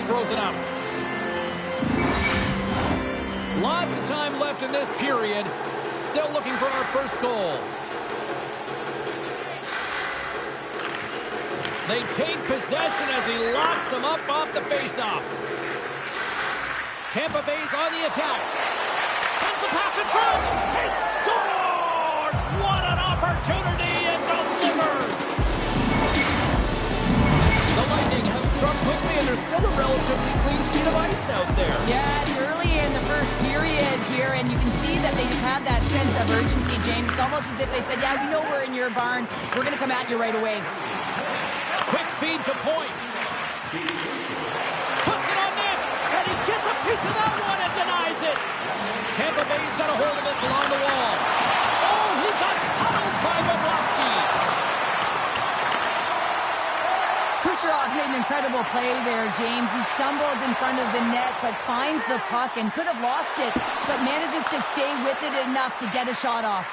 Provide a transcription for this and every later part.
frozen up. Lots of time left in this period. Still looking for our first goal. They take possession as he locks them up off the faceoff. Tampa Bay's on the attack. Sends the pass in front. He scores! What an opportunity and delivers! The Lightning have struck quickly and there's still a relatively clean sheet of ice out there. Yeah, it's early in the first period here, and you can see that they just had that sense of urgency, James. It's almost as if they said, yeah, we know we're in your barn. We're going to come at you right away. Quick feed to point. Puts it on net, and he gets a piece of that one and denies it. Tampa Bay's got a hold of it along the wall. Oh, he got pummeled by Bobrovsky. Kucherov's made an incredible play there, James. He stumbles in front of the net, but finds the puck and could have lost it, but manages to stay with it enough to get a shot off.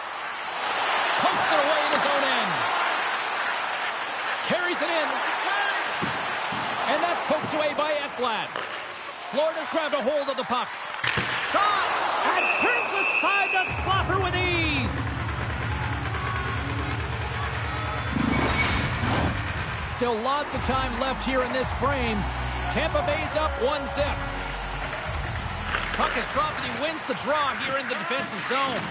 Pokes it away in his own end. Carries it in. And that's poked away by Ekblad. Florida's grabbed a hold of the puck. Shot! And turns aside the slapper with ease. Still lots of time left here in this frame. Tampa Bay's up 1-0. Puck is dropped and he wins the draw here in the defensive zone.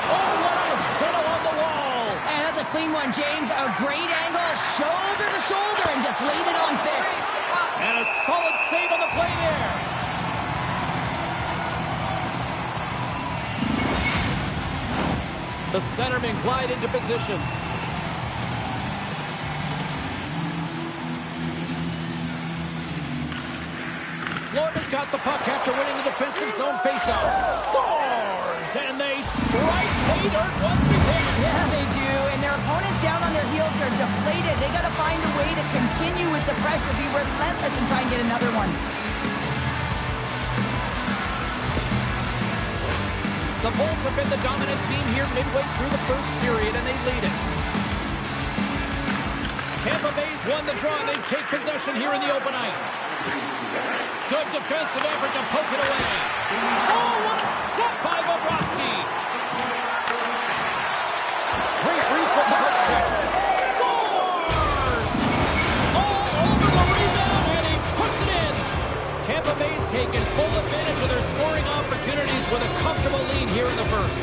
Oh, what a hit along the wall. And that's a clean one, James. A great angle, shoulder to shoulder, and just laid it on thick. And a solid save on the play there. The centerman glide into position. Florida's got the puck after winning the defensive zone faceoff. Scores! And they strike pay dirt once again. Yeah, they do. And their opponents down on their heels are deflated. They got to find a way to continue with the pressure, be relentless, and try and get another one. The Bolts have been the dominant team here midway through the first period, and they lead it. Tampa Bay's won the draw, and they take possession here in the open ice. Good defensive effort to poke it away. Oh, what a step by Bobrovsky. Great reach with the hook check. Scores! All over the rebound, and he puts it in. Tampa Bay's taken full advantage of their scoring opportunities with a comfortable lead here in the first.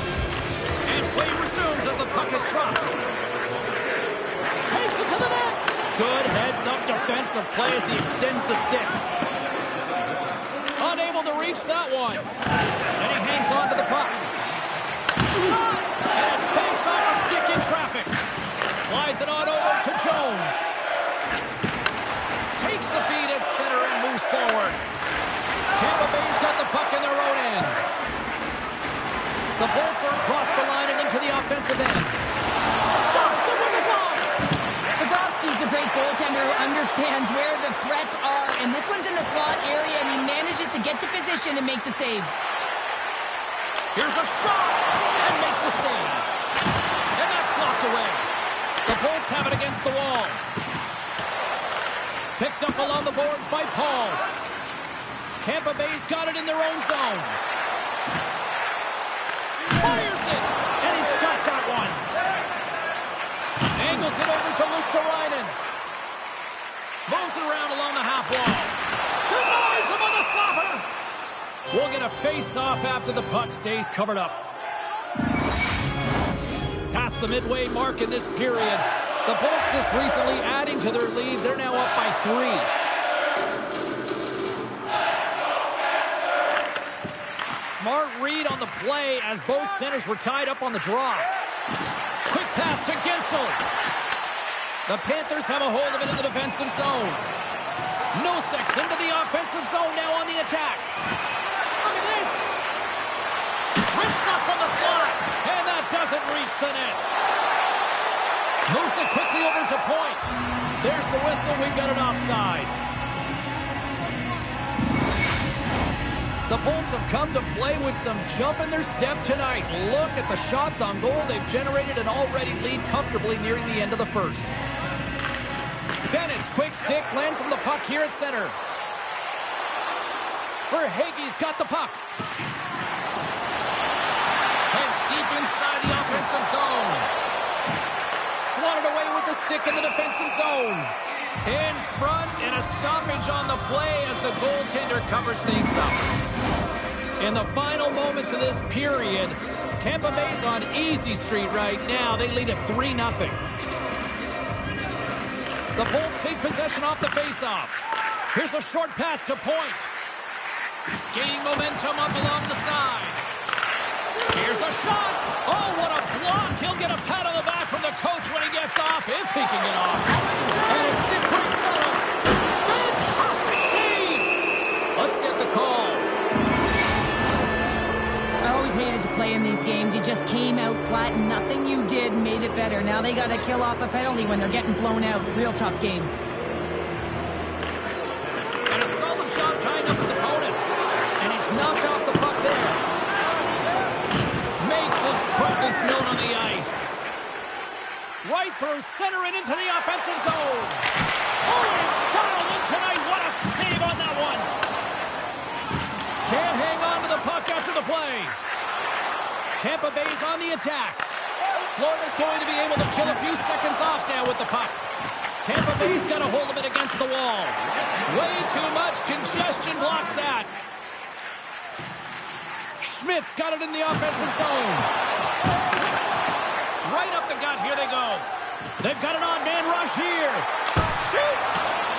And play resumes as the puck is dropped. Takes it to the net. Good heads-up defensive play as he extends the stick. Unable to reach that one. And he hangs on to the puck. Shot! And it banks off the stick in traffic. Slides it on over to Jones. Takes the feed at center and moves forward. Tampa Bay's got the puck in their own end. The Bolts are across the line and into the offensive end. Stops it with the glove. Bobrovsky's a great goaltender who understands where the threats are, and this one's in the slot area, and he manages to get to position and make the save. Here's a shot, and makes the save. And that's blocked away. The Bolts have it against the wall. Picked up along the boards by Paul. Tampa Bay's got it in their own zone. Fires it, and he's got that one. Angles it over to Luosterainen. Moves it around along the half wall. Denies him on the slapper. We'll get a face-off after the puck stays covered up. Past the midway mark in this period. The Bolts just recently adding to their lead. They're now up by 3. Smart read on the play as both centers were tied up on the draw. Quick pass to Gensel. The Panthers have a hold of it in the defensive zone. Nosek into the offensive zone now on the attack. Look at this. Wrist shot from the slot. And that doesn't reach the net. Moves it quickly over to point. There's the whistle. We've got an offside. The Bolts have come to play with some jump in their step tonight. Look at the shots on goal. They've generated an already lead comfortably nearing the end of the first. Bennett's quick stick lands from the puck here at center. Verhaeghe's got the puck. Heads deep inside the offensive zone. Swatted away with the stick in the defensive zone. In front, and a stoppage on the play as the goaltender covers things up. In the final moments of this period, Tampa Bay's on easy street right now. They lead at 3-0. The Bolts take possession off the faceoff. Here's a short pass to Point. Gaining momentum up along the side. Here's a shot. Oh, what a block. He'll get a pat on the back from the coach when he gets off, if he can get off. And a stick break setup. Fantastic save. Let's get the call. I always hated to play in these games. You just came out flat and nothing you did made it better. Now they got to kill off a penalty when they're getting blown out. Real tough game. And a solid job tying up his opponent. And he's knocked off the puck there. Makes his presence known on the ice. Right through center and into the offensive zone. Oh, he's dialed in tonight. What a save on that one. Can't hang on to the puck after the play. Tampa Bay's on the attack. Florida's going to be able to kill a few seconds off now with the puck. Tampa Bay's got a hold of it against the wall. Way too much congestion blocks that. Schmidt's got it in the offensive zone. Right up the gut. Here they go. They've got an on-man rush here. Shoots.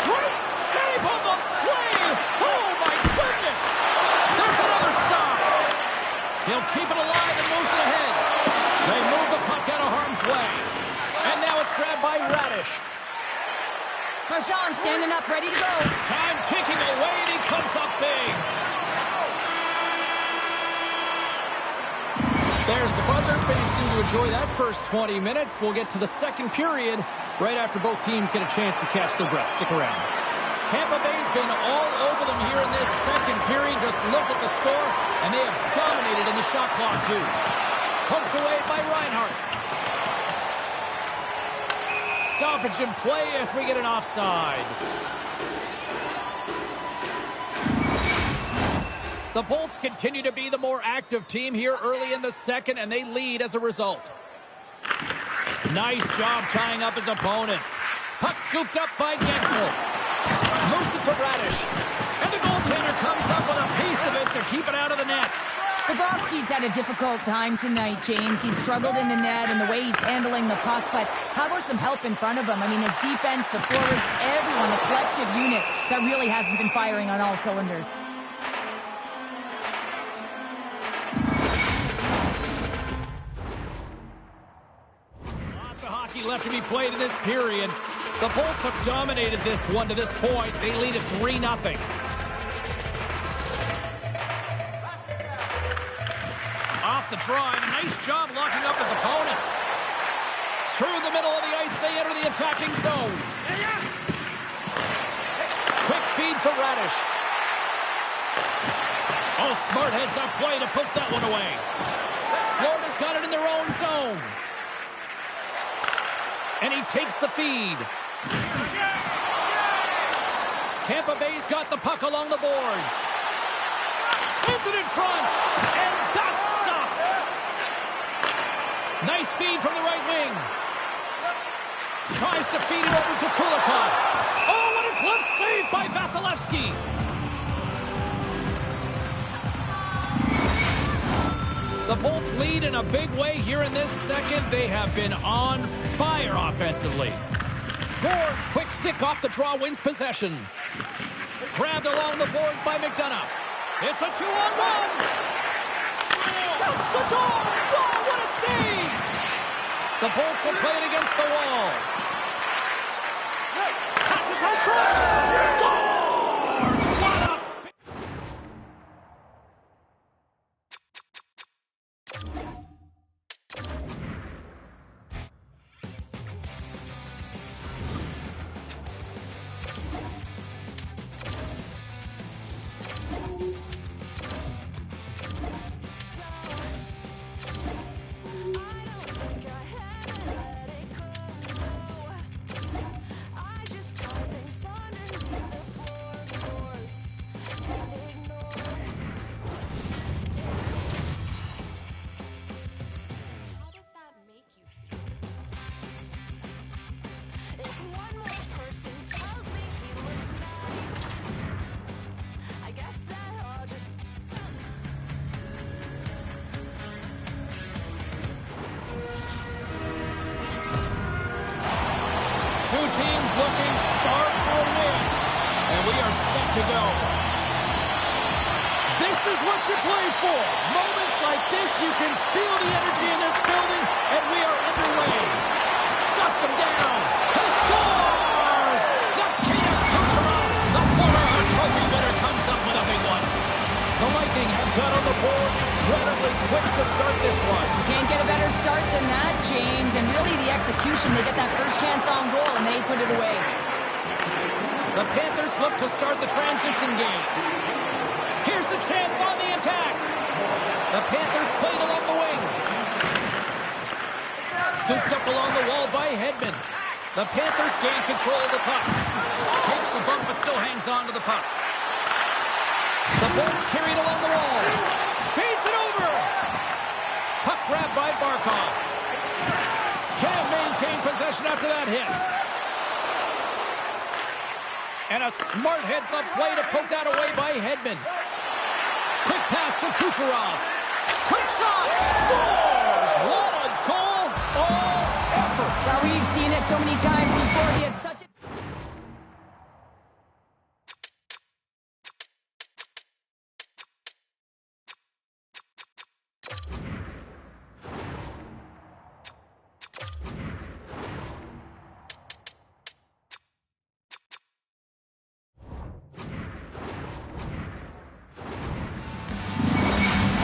Great save on the play. Oh, my goodness. There's another stop. He'll keep it alive and moves it ahead. They move the puck out of harm's way. And now it's grabbed by Radish. Marchand standing up, ready to go. Time ticking away, and he comes up big. There's the buzzer. Fans seem to enjoy that first 20 minutes. We'll get to the second period right after both teams get a chance to catch their breath. Stick around. Tampa Bay's been all over them here in this second period. Just look at the score, and they have dominated in the shot clock, too. Poked away by Reinhart. Stoppage in play as we get an offside. The Bolts continue to be the more active team here early in the second, and they lead as a result. Nice job tying up his opponent. Puck scooped up by Gensel. Moves it to Radish. And the goaltender comes up with a piece of it to keep it out of the net. Bobrovsky's had a difficult time tonight, James. He's struggled in the net and the way he's handling the puck, but how about some help in front of him? I mean, his defense, the forwards, everyone, the collective unit that really hasn't been firing on all cylinders. Left to be played in this period. The Bolts have dominated this one to this point. They lead at 3-0. Off the draw, and a nice job locking up his opponent. Through the middle of the ice, they enter the attacking zone. Quick feed to Radish. Oh, smart heads-up play to put that one away. Florida's got it in their own zone. And he takes the feed. Tampa Bay's got the puck along the boards. Sends it in front. And that's stopped. Nice feed from the right wing. Tries to feed it over to Kulikov. Oh, what a close save by Vasilevsky. The Bolts lead in a big way here in this second. They have been on fire offensively. Boards, quick stick off the draw, wins possession. Grabbed along the boards by McDonough. It's a 2-on-1. Shoots the door. Whoa, what a save. The Bolts will play it against the wall. Passes out front. Scores. What a... to go. This is what you play for. Moments like this, you can feel the energy in this building, and we are underway. Shuts him down. He scores! Nikita Kucherov, the former Hart Trophy winner, comes up with a big one. The Lightning have got on the board incredibly quick to start this one. Can't get a better start than that, James. And really the execution, they get that first chance on goal, and they put it away. The Panthers look to start the transition game. Here's the chance on the attack. The Panthers played along the wing. Scooped up along the wall by Hedman. The Panthers gain control of the puck. Takes a bump but still hangs on to the puck. The Bolts carried along the wall. Feeds it over. Puck grabbed by Barkov. Can't maintain possession after that hit. And a smart heads-up play to poke that away by Hedman. Quick pass to Kucherov. Quick shot. Scores! What a goal! All effort. Well, we've seen it so many times before. He has such a...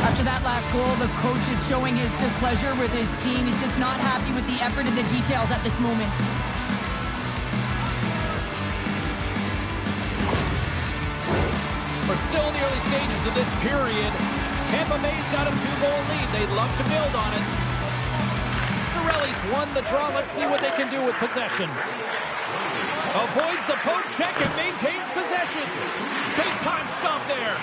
After that last goal, the coach is showing his displeasure with his team. He's just not happy with the effort and the details at this moment. We're still in the early stages of this period. Tampa Bay's got a 2-goal lead. They'd love to build on it. Cirelli's won the draw. Let's see what they can do with possession. Avoids the poke check and maintains possession. Big time stop there.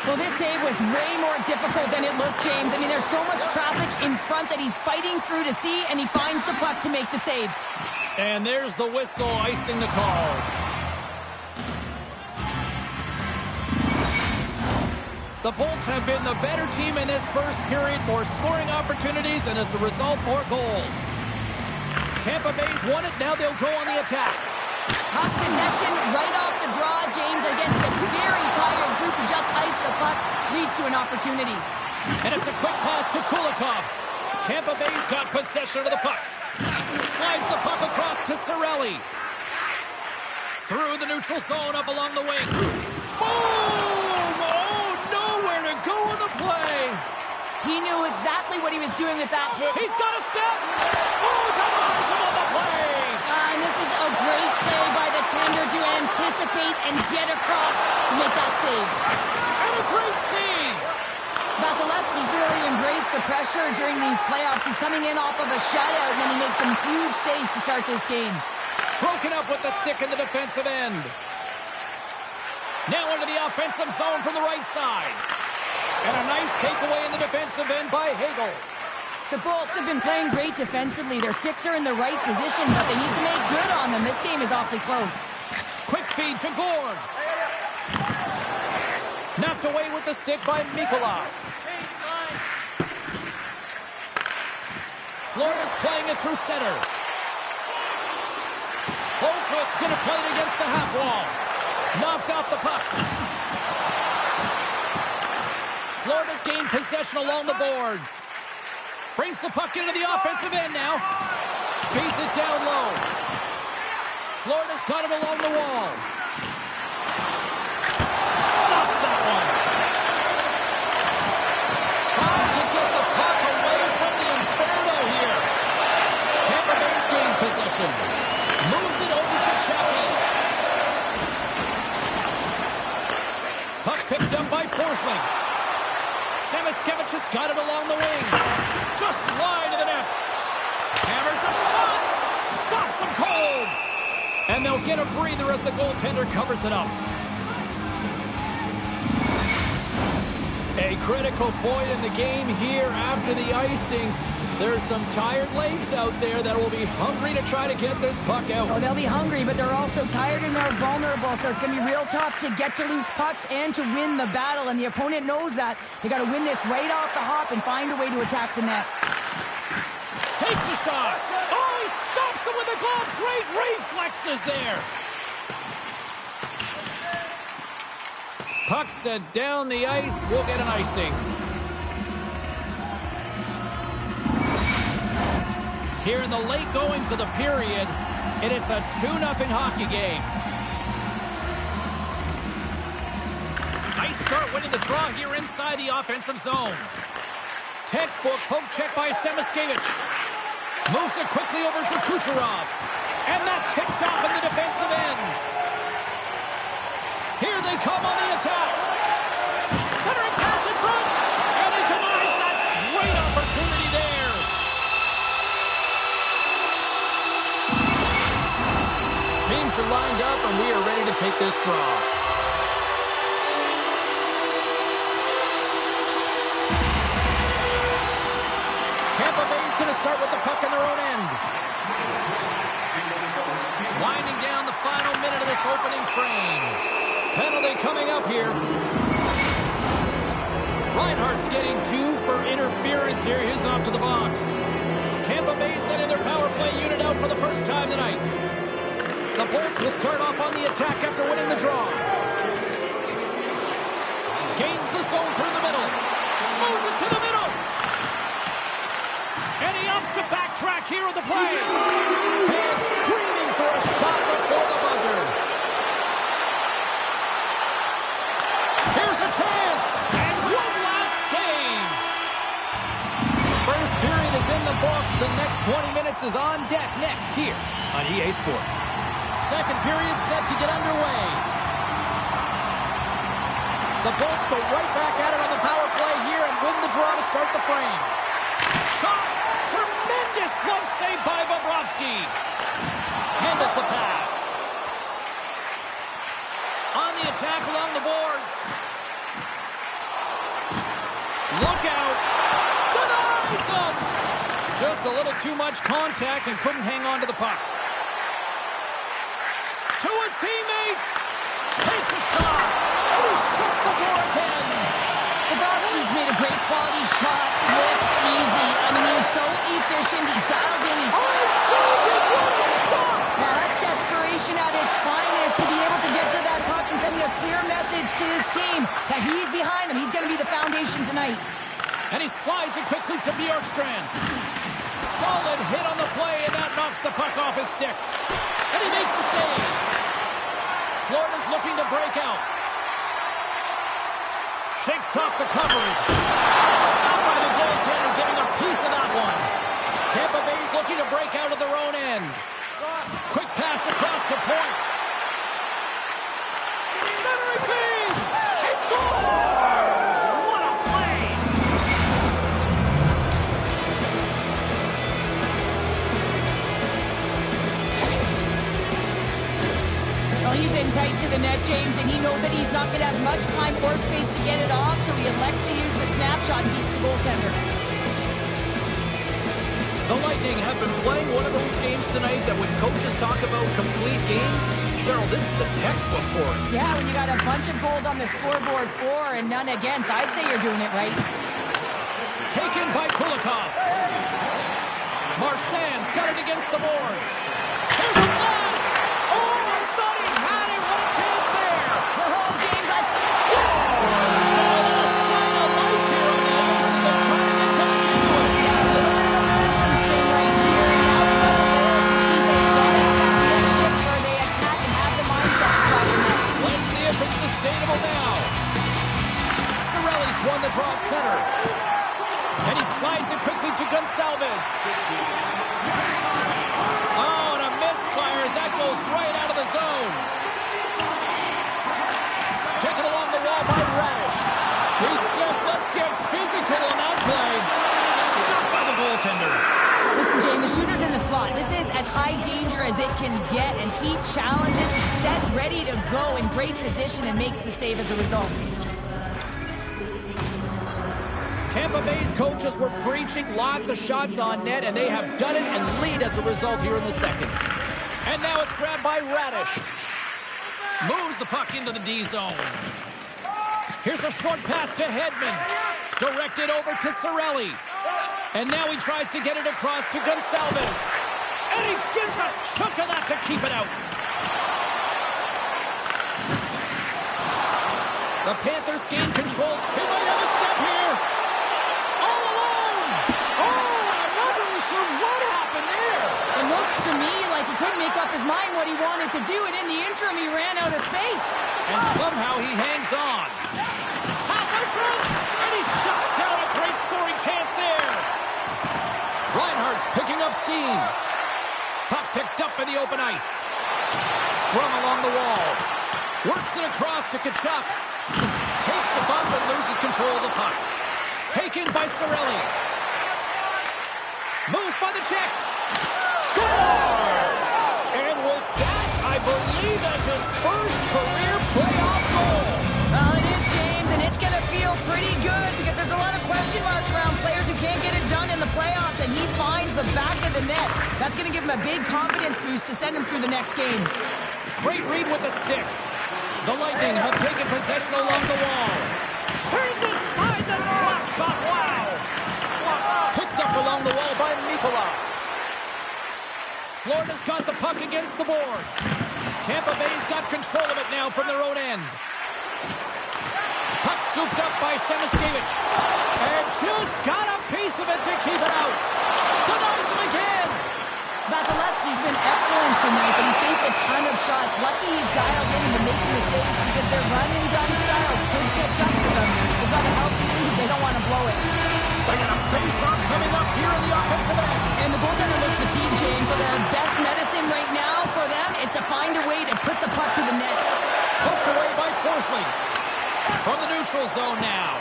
Well, this save was way more difficult than it looked, James. I mean, there's so much traffic in front that he's fighting through to see, and he finds the puck to make the save. And there's the whistle icing the call. The Bolts have been the better team in this first period, more scoring opportunities, and as a result, more goals. Tampa Bay's won it, now they'll go on the attack. Puck possession right off the draw, James, against a very tired group who just iced the puck, leads to an opportunity. And it's a quick pass to Kulikov. Tampa Bay's got possession of the puck. Slides the puck across to Cirelli. Through the neutral zone, up along the wing. Boom! Oh, nowhere to go on the play. He knew exactly what he was doing with that hit. He's got a step. Oh, denies him on the play. And this is a great play by the tender to anticipate and get across to make that save. And a great save. Vasilevsky's really embraced the pressure during these playoffs. He's coming in off of a shutout, and then he makes some huge saves to start this game. Broken up with the stick in the defensive end. Now into the offensive zone from the right side. And a nice takeaway in the defensive end by Hagel. The Bolts have been playing great defensively. Their sticks are in the right position, but they need to make good on them. This game is awfully close. Quick feed to Gord. Knocked away with the stick by Mikula. Florida's playing it through center. Holmquist's going to play it against the half wall. Knocked off the puck. Florida's gained possession along the boards. Brings the puck into the offensive end now. Feeds it down low. Florida's got it along the wall. Stops that one. Trying to get the puck away from the Inferno here. Tampa Bay's gained possession. Moves it over to Chappie. Puck picked up by Forsling. Samiskevich has got it along the wing. Just wide of the net. Hammers a shot. Stops him cold. And they'll get a breather as the goaltender covers it up. A critical point in the game here after the icing. There's some tired legs out there that will be hungry to try to get this puck out. Oh, they'll be hungry, but they're also tired and they're vulnerable, so it's going to be real tough to get to loose pucks and to win the battle, and the opponent knows that. They got to win this right off the hop and find a way to attack the net. Takes a shot. Oh, he stops him with a glove. Great reflexes there. Puck sent down the ice. We'll get an icing. Here in the late goings of the period, and it's a 2-0 hockey game. Nice start winning the draw here inside the offensive zone. Textbook poke check by Semiskevich. Moves it quickly over to Kucherov. And that's picked off in the defensive end. Here they come on the attack. Centering pass in front. And he denies that great opportunity there. Teams are lined up and we are ready to take this draw. Tampa Bay is going to start with the puck in their own end. Winding down the final minute of this opening frame. Penalty coming up here. Reinhardt's getting 2 for interference here. He's off to the box. Tampa Bay sending their power play unit out for the first time tonight. The Bolts will start off on the attack after winning the draw. Gains the zone through the middle. Moves it to the middle. And he opts to backtrack here with the play. Fans screaming for a shot before the buzzer. Here's a chance. And one last save. First period is in the books. The next 20 minutes is on deck next here on EA Sports. Second period set to get underway. The Bolts go right back at it on the power play here and win the draw to start the frame. Shot! Tremendous glove save by Bobrovsky. Handles the pass. On the attack along the boards. Look out. Denies him. Just a little too much contact and couldn't hang on to the puck. To his teammate. Takes a shot. And he shuts the door again. Bobrovsky's made a great quality shot look easy. I mean, he's so efficient. He's dialed in. What a stop! Now, that's desperation at its finest to be able to get to that puck and send a clear message to his team that he's behind them. He's going to be the foundation tonight. And he slides it quickly to Bjorkstrand. Solid hit on the play, and that knocks the puck off his stick. And he makes the save. Florida's looking to break out. Shakes off the coverage. Stopped by the goaltender, getting a piece of that one. Tampa Bay's looking to break out of their own end. Quick pass across to point. Centering feed. He scores! What a play! Well, he's in tight to the net, James, and he knows that he's not going to have much time or space to get it off, so he elects to use the snapshot and beats the goaltender. The Lightning have been playing one of those games tonight that when coaches talk about complete games, Cheryl, this is the textbook for it. Yeah, when you got a bunch of goals on the scoreboard for and none against, I'd say you're doing it right. Taken by Kulikov. Marchand's got it against the boards. There's a blast! Oh, I thought he had it. What a chance there! Oh, James, I Scores! A little sign of life here on the ice as they're trying to get back into it. a little bit of a momentum swing right here. And now we got a goal, which means they've got to have that next shift where they attack and have the mindset to try to net. Let's see if it's sustainable now. Cirelli's won the draw at center. And he slides it quickly to Gonsalves. Oh, and a misfire as that goes right out of the zone. Taken along the wall by Radish. He says, let's get physical on that play. Stopped by the goaltender. Listen, Jane, the shooter's in the slot. This is as high danger as it can get, and he challenges. He's set, ready to go, in great position, and makes the save as a result. Tampa Bay's coaches were preaching lots of shots on net, and they have done it and lead as a result here in the second. And now it's grabbed by Radish. Moves the puck into the D zone. Here's a short pass to Hedman. Directed over to Cirelli. And now he tries to get it across to Gonsalves. And he gets a chunk of that to keep it out. The Panthers gain control. He might have a step here. All alone. Oh, I'm not really sure what happened there. It looks to me like he couldn't make up his mind what he wanted to do, and in the interim, he ran out of space. And somehow he hangs on. Pass out front, and he shuts down a great scoring chance there. Reinhardt's picking up steam. Puck picked up in the open ice. Scrum along the wall. Works it across to Tkachuk. Takes a bump and loses control of the puck. Taken by Cirelli. Moves by the check. Scores! And with that, I believe that's his first career playoff goal. Well, it is, James, and it's going to feel pretty good because there's a lot of question marks around players who can't get it done in the playoffs, and he finds the back of the net. That's going to give him a big confidence boost to send him through the next game. Great read with the stick. The Lightning have taken possession along the wall. Turns aside the slap shot. Wow! Picked up along the wall by Mikkola. Florida's got the puck against the boards. Tampa Bay's got control of it now from their own end. Puck scooped up by Semiskevich. And just got a piece of it to keep it out. Denies him again. Vasilevsky's been excellent tonight, but he's faced a ton of shots. Lucky he's dialed in into making the saves because their run-and-gun style could catch up with them. They've got to help the lead. They don't want to blow it. They got a face-off coming up here in the offensive end. And the goaltender looks fatigued, James, so the best medicine right now for them is to find a way to put the puck to the net. Poked away by Forsling. From the neutral zone now.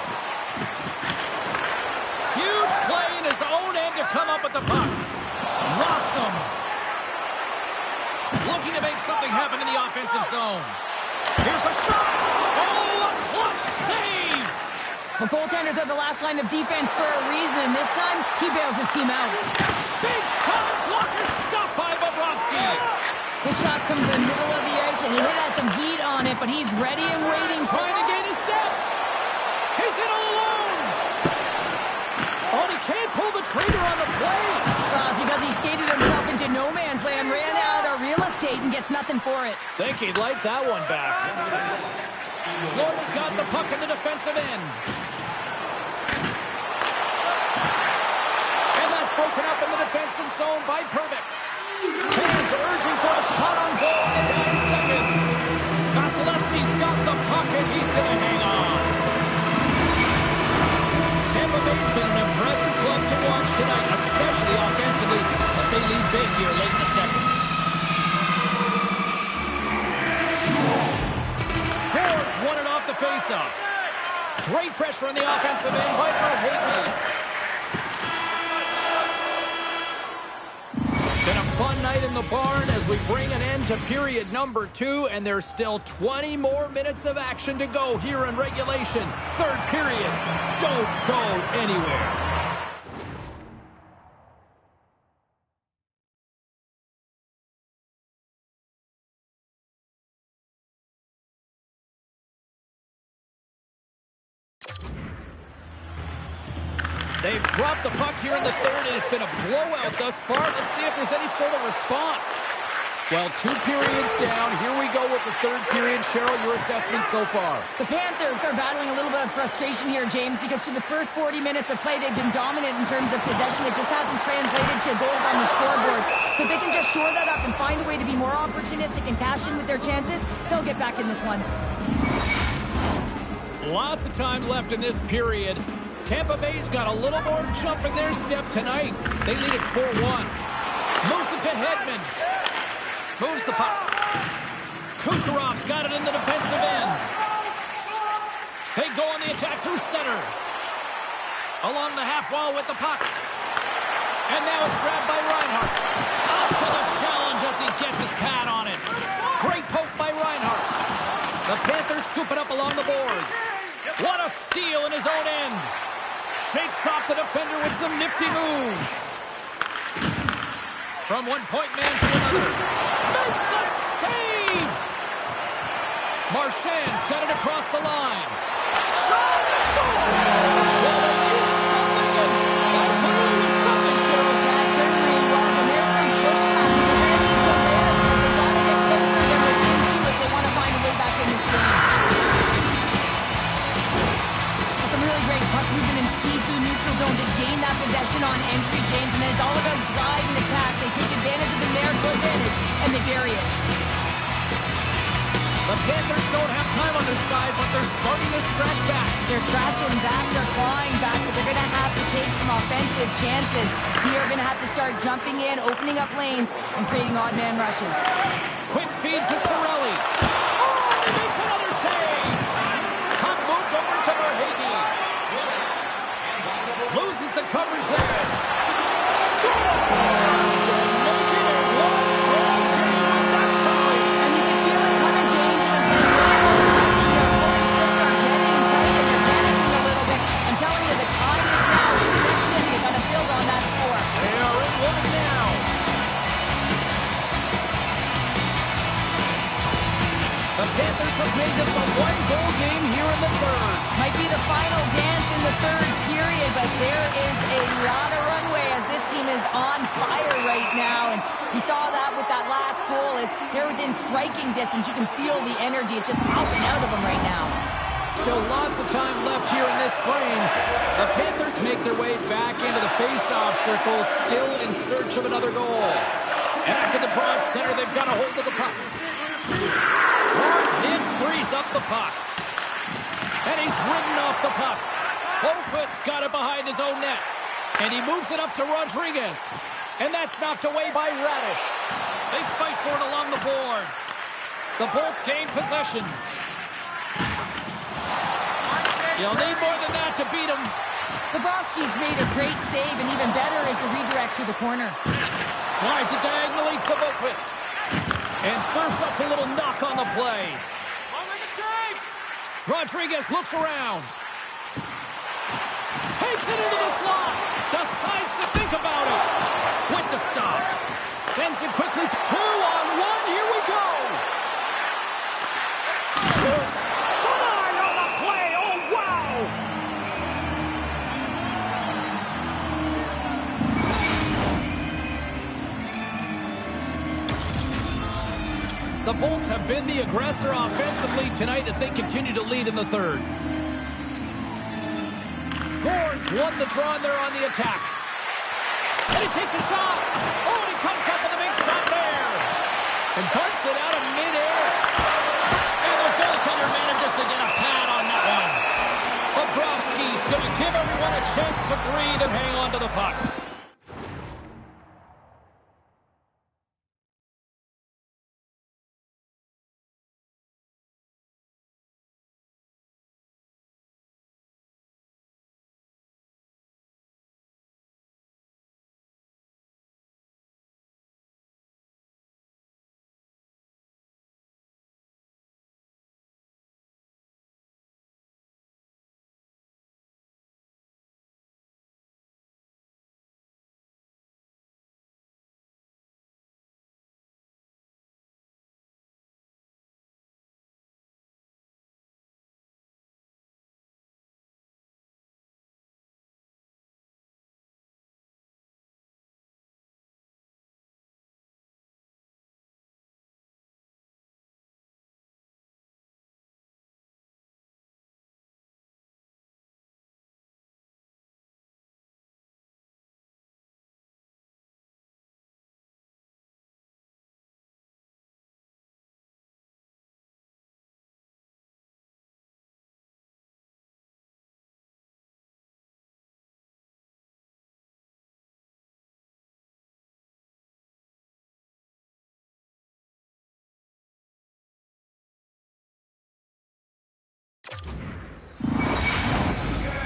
Huge play in his own end to come up with the puck. Rocks him. Looking to make something happen in the offensive zone. Here's a shot. Oh, a clutch save. The goaltenders are the last line of defense for a reason. This time, he bails his team out. Big time blocker stop by Bobrovsky. His shots come to the middle of the ice, and he has some heat on it, but he's ready and waiting. Trying to gain a step. He's in all alone. Oh, and he can't pull the trigger on the play. Well, it's because he skated himself into no man's land, ran out of real estate, and gets nothing for it. Think he'd like that one back. Florida's got the puck in the defensive end. And that's broken up in the defensive zone by Pervix. Fans are urging for a shot on goal in 9 seconds. Vasilevsky's got the puck and he's going to hang on. Tampa Bay's been an impressive club to watch tonight, especially offensively, as they lead big here late in the second. Forbes won it off the faceoff. Great pressure on the offensive end by Verhaeghe. Been a fun night in the barn as we bring an end to period number 2, and there's still 20 more minutes of action to go here in regulation. Third period. Don't go anywhere. They've dropped the puck here in the third, and it's been a blowout thus far. Let's see if there's any sort of response. Well, 2 periods down. Here we go with the third period. Cheryl, your assessment so far? The Panthers are battling a little bit of frustration here, James, because through the first 40 minutes of play, they've been dominant in terms of possession. It just hasn't translated to goals on the scoreboard. So if they can just shore that up and find a way to be more opportunistic and cash in with their chances, they'll get back in this one. Lots of time left in this period. Tampa Bay's got a little more jump in their step tonight. They lead it 4-1. Moves it to Hedman. Moves the puck. Kucherov's got it in the defensive end. They go on the attack through center. Along the half wall with the puck. And now it's grabbed by Reinhardt. Up to the challenge as he gets his pad on it. Great poke by Reinhardt. The Panthers scoop it up along the boards. What a steal in his own end. Shakes off the defender with some nifty moves. From one point man to another. Makes the save! Marchand's got it across the line. Shot! Score! So they needed something, and I tell you, it was something, Cheryl. That certainly was, and there's some pushback. But they need to live because they've got to get closer than within 2 if they want to find a way back in this game. puck moving in speed to the neutral zone to gain that possession on entry, James, and then it's all about drive and attack. They take advantage of the numerical advantage, and they bury it. The Panthers don't have time on their side, but they're starting to scratch back. They're scratching back, they're clawing back, but they're going to have to take some offensive chances. D are going to have to start jumping in, opening up lanes, and creating odd man rushes. Quick feed to Cirelli. Oh, he makes another save! Puck moved over to Verhaeghe. Loses the coverage there. Scores! Making it one-goal game with that time. And you can feel it coming, James. And they're really pressing. Their opponent's sticks are getting tight, and they're panicking a little bit. I'm telling you, the time is now. This next shift, they got to build on that score. They are in one now. The Panthers have made this a one-goal game here in the third. Might be the final dance in the third period, but there is a lot of runway as this team is on fire right now. And we saw that with that last goal as they're within striking distance. You can feel the energy. It's just popping out of them right now. Still lots of time left here in this frame. The Panthers make their way back into the face-off circle, still in search of another goal. And after the draw at center, they've got a hold of the puck. Hard hit frees up the puck. And he's ridden off the puck. Boquist got it behind his own net. And he moves it up to Rodriguez. And that's knocked away by Radish. They fight for it along the boards. The Bolts gain possession. You'll need more than that to beat him. Bobrovsky's made a great save, and even better is the redirect to the corner. Slides it diagonally to Boquist. And serves up a little knock on the play. Rodriguez looks around. Takes it into the slot. Decides to think about it. With the stop. Sends it quickly to 2-on-1. Here we go. Shoots. Denied on the play. Oh, wow. The Bolts have been the aggressor offensively tonight as they continue to lead in the third. Gord's won the draw and they're on the attack. And he takes a shot. Oh, and he comes up with a big stop there. And punts it out of midair. And the goaltender manages to get a pad on that one. Bobrovsky's going to give everyone a chance to breathe and hang on to the puck.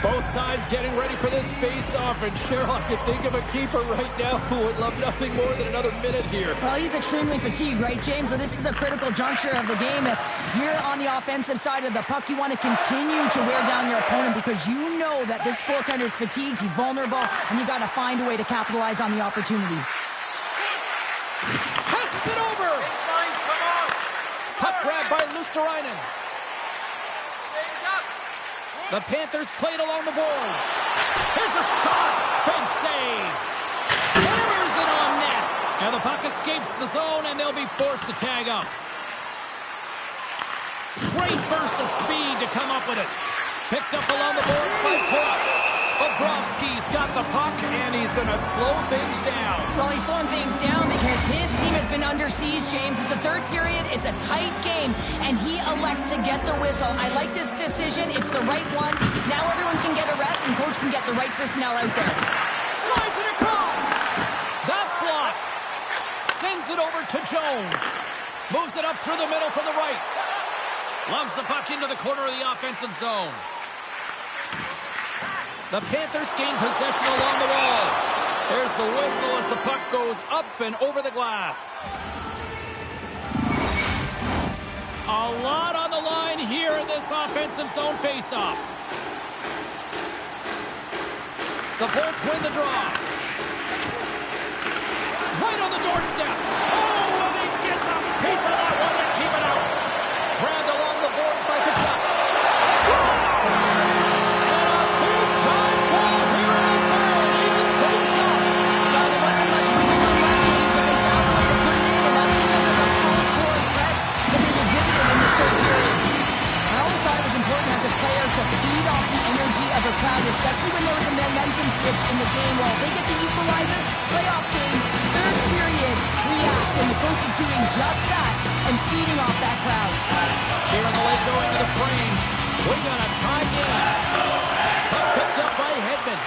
Both sides getting ready for this face-off, and Cheryl, I can think of a keeper right now who would love nothing more than another minute here. Well, he's extremely fatigued, right, James? So this is a critical juncture of the game. If you're on the offensive side of the puck, you want to continue to wear down your opponent because you know that this goaltender is fatigued, he's vulnerable, and you got to find a way to capitalize on the opportunity. Passes it over! Puck grab by Luosterainen. The Panthers played along the boards. Here's a shot. Big save. Hammers it on net. Now the puck escapes the zone, and they'll be forced to tag up. Great burst of speed to come up with it. Picked up along the boards by Point. Bobrovsky's got the puck, and he's going to slow things down. Well, he's slowing things down because his team has been under siege, James. It's the third period. It's a tight game, and he elects to get the whistle. I like this decision. It's the right one. Now everyone can get a rest, and coach can get the right personnel out there. Slides it across. That's blocked. Sends it over to Jones. Moves it up through the middle from the right. Loves the puck into the corner of the offensive zone. The Panthers gain possession along the wall. There's the whistle as the puck goes up and over the glass. A lot on the line here in this offensive zone faceoff. The Bolts win the draw. Right on the doorstep. Oh, and he gets a piece of that one to keep it out. Grabbed along the boards by Kachuk. Scores! And a big-time goal here in the third. Evens things up. Well, there wasn't much moving on left, James, but they found a way to put it in, and that's because of the full-court press that they've exhibited in this third period. I always thought it was important as a player to feed off the energy of a crowd, especially when there was a momentum switch in the game. Well, they get the equalizer, playoff game, third period, react, and the coach is doing just that and feeding off that crowd. Here on the late going to the frame. We got a tie game. Puck picked up by Hedman.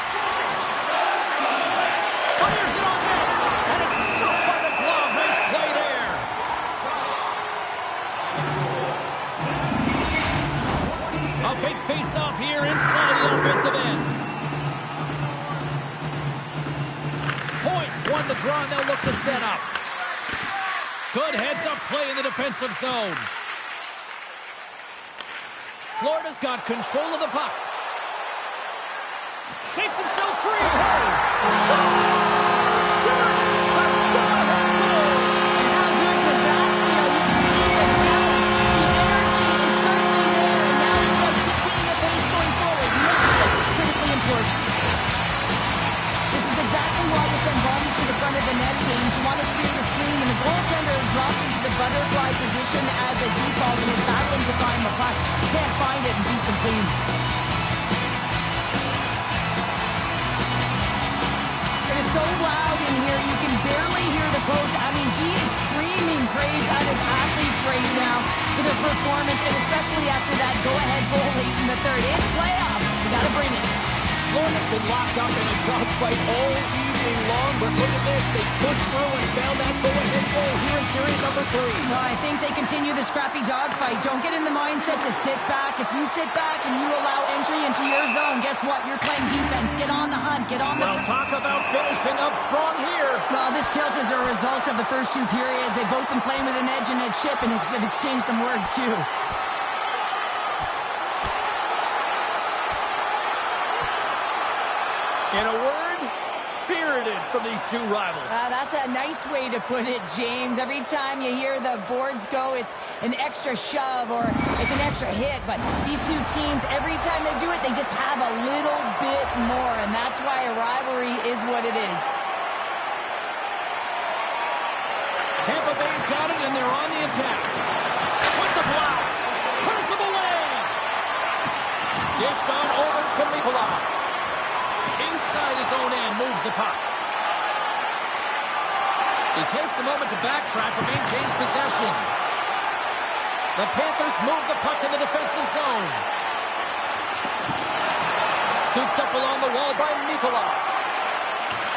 Fires it on net, and it's stopped by the glove. Nice play there. A big face-off here inside the offensive end. Points won the draw, and they'll look to set up. Good heads-up play in the defensive zone. Florida's got control of the puck. Shakes himself free. Scores! Stewart's the go-ahead goal. And how good does that feel? You can see the sound. The energy is certainly there, and now it's about dictating the pace going forward. Make shift, critically important. This is exactly why you send bodies to the front of the net, James. You want to create a screen, and the goaltender drops into the butterfly position as a default and is battling to find the puck. Can't find it and beats him clean. It is so loud in here, you can barely hear the coach. I mean, he is screaming praise at his athletes right now for their performance, and especially after that go-ahead goal late in the third. It's playoffs. We got to bring it. Florida's been locked up in a dogfight all evening long, but look at this. They pushed through and found that go-ahead goal here in period number 3. Well, I think they continue the scrappy dogfight. Don't get in the mindset to sit back. If you sit back and you allow entry into your zone, guess what? You're playing defense. Get on the hunt. Get on the... Well, talk about finishing up strong here. Well, this tilt is a result of the first two periods. They've both been playing with an edge and a chip and have exchanged some words, too. In a word, spirited from these two rivals. That's a nice way to put it, James. Every time you hear the boards go, it's an extra shove or it's an extra hit. But these two teams, every time they do it, they just have a little bit more. And that's why a rivalry is what it is. Tampa Bay's got it, and they're on the attack. With the blast. Turns them away. Dished on over to Nikolai. Inside his own end, moves the puck. He takes a moment to backtrack but maintains possession. The Panthers move the puck in the defensive zone. Scooped up along the wall by Nikolai.